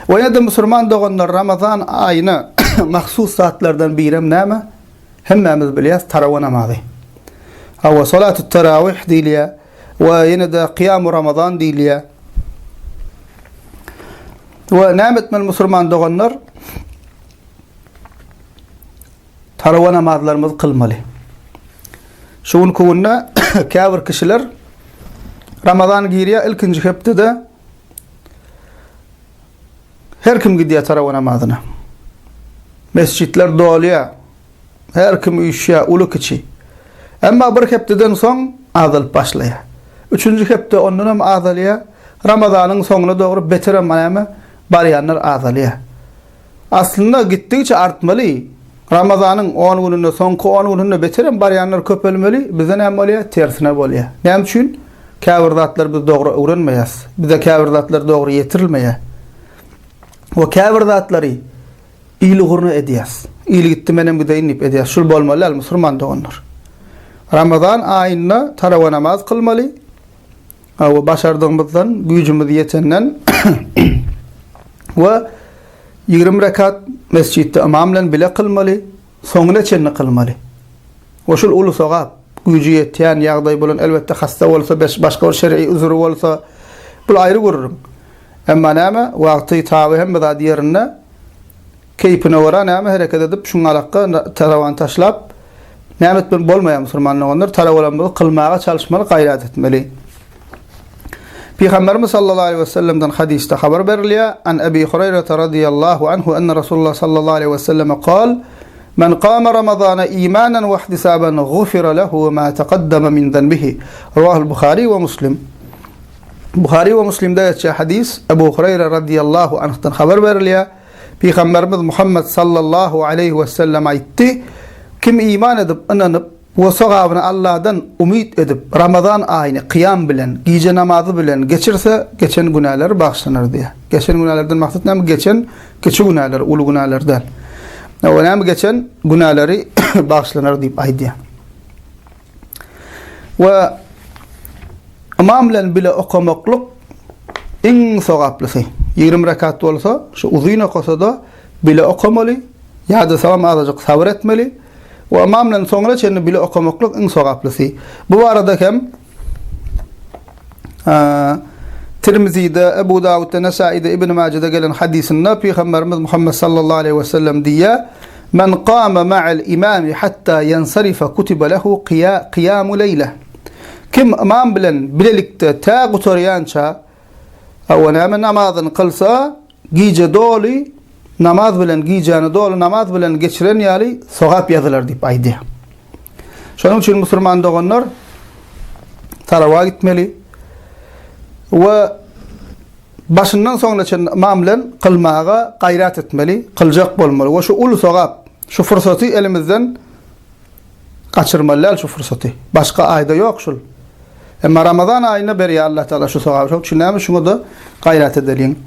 Oyna da musulman doganlar Ramazan ayını mahsus saatlerden birem näme? Hemmemiz bilýäs tarawa namazy. Hawa salatut tarawih diýilýär we ýene de qiyam Ramazan diýilýär. We näme etmeli musulman doganlar? Tarawa namazlarymyzy kılmaly. Şuň kunna käbir kişiler Ramazan girýär ilkinji hepdede her kim gidýär tarawa namazyna. Mescitler dolýar. Her kim üşýär uly kiçi. Emma bir hepdeden soň azalyp başlaýar. Üçüncü hepde ondan hem azalýar. Ramazanyň soňuna dogry beterem manamy barýanlar azalýar. Aslında gitdikçe artmaly. Ramazanyň 10 gününde soňky 10 gününde beterem barýanlar köpelmeli. Bize näme bolýar? Tersine bolýar. Näme üçin? Käbir zatlar biz dogry öwrenmeýäs. Bize käbir zatlar dogry ýetirilmeýär. O käbir zatlary iyli gurnu edýäs. Iyli gitdi menem gide inip edýäs. Şul bolmaly musulman doganlar. Ramazan aýyna tarawa namaz kılmaly. O başardığımızdan, güýjümiz ýetenden we 20 rekat mescitde imam bilen bile kılmaly, soňuna çenni kılmaly. O şol uly sowap, güýjü ýetýän ýagdaý bolan elbetde hasta bolsa, başga bir şer'i uzur bolsa, bul aýry görürüm. Emma näme wagty tawy hem de diýerine keypine wara näme hereket edip şuň alakka tarawan taşlap näme etmeli bolmaýan musulmanlar tarawalamy kılmaga çalışmaly, gaýrat etmeli. Peygamberimiz sallallahu aleyhi ve sellem'den hadiste haber berilýär. An Abi Hurayra radıyallahu anhu enne Rasulullah sallallahu aleyhi ve sellem qal: "Men qama Ramazana imanan ve ihtisaban gufira lehu ma taqaddama min zanbihi." Rawahul Buhari ve Müslim. Buhari ve Müslim'de geçen hadis Abu Hurayra radıyallahu anhu'dan haber berilýär. Peygamberimiz Muhammed sallallahu aleyhi ve sellem aýtdy: "Kim iman edip inanyp ve sogabyny Allah'dan umid edip Ramazan aýyny qiyam bilen, gije namazy bilen geçirse geçen günahları bağışlanır diýär. Geçen günahlardan maksat näme? Geçen günahlar, uly günahlardan. O näme geçen günahları bağışlanır diýip aýdy. Ve imam bilen bile okamaklyk iň sogaplysy. 20 rekat bolsa, şu uzyna qosada bile okamaly, ýa-da salam azajyk sabr etmeli. Ve imamla soňra çenni bile okamaklyk iň sogaplysy. Bu arada hem Tirmizi'de, Ebu Davud'da, Nesai'de, İbn Mace'de gelen hadisinde Peygamberimiz Muhammed sallallahu aleyhi ve sellem diye: "Men qama ma'al imami hatta yansarifa kutiba lehu qiyamu leyle." Kim imam bilen bilelikde ta gutoryança näme namazyny kılsa, gije doli namaz bilen gijany dolu namaz bilen geçiren ýaly sogap ýazylar diýip aýdy. Şonuň üçin musulman doganlar tarawa gitmeli we başyndan soňra imam bilen kılmaga gaýrat etmeli, kıljak bolmaly. We şu uly sogap, şu fursaty elimizden gaçyrmaly, şu fursaty. Başga aýda ýok şul. Emma Ramazan aýyna berýär Allah taala şu sogap. Şoňa da gaýrat edelim.